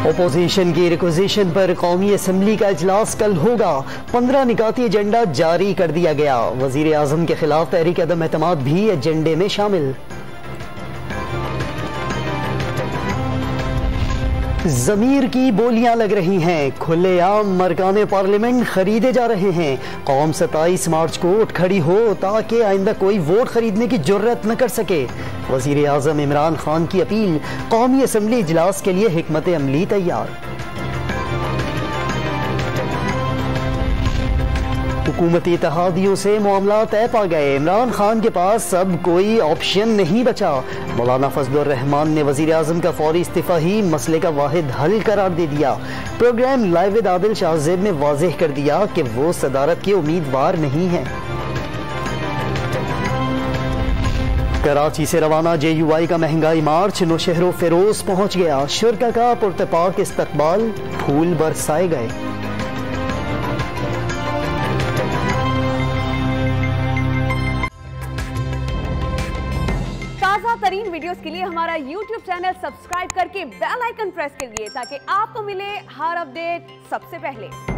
Opposition की requisition पर कौमी असम्बली का इजलास कल होगा। 15 निकाती एजेंडा जारी कर दिया गया। वजीर आजम के खिलाफ तहरीक अदम एतमाद भी एजेंडे में शामिल। ज़मीर की बोलियां लग रही हैं, खुलेआम मरकाने पार्लियामेंट खरीदे जा रहे हैं। कौम 27 मार्च को उठ खड़ी हो ताकि आइंदा कोई वोट खरीदने की जुर्रत न कर सके। वजीर आजम इमरान खान की अपील, कौमी असम्बली इजलास के लिए हिकमत अमली तैयार। हुकूमती इत्तेहादियों से मामला तय पा गए। इमरान खान के पास अब कोई ऑप्शन नहीं बचा। मौलाना फजलुर रहमान ने वजीर आजम का फौरी इस्तीफा ही मसले का वाहिद हल करार दे दिया। Programme live with Adil Shahzeb ने वाज़ेह कर दिया कि वो सदारत के उम्मीदवार नहीं हैं। कराची से रवाना JUI का महंगाई मार्च नौशहरो फिरोज पहुंच गया। शुरका का पुरतपाक इस्तकबाल, फूल बरसाए गए। ताज़ा तरीन वीडियोस के लिए हमारा YouTube चैनल सब्सक्राइब करके बेल आइकन प्रेस कीजिए ताकि आपको मिले हर अपडेट सबसे पहले।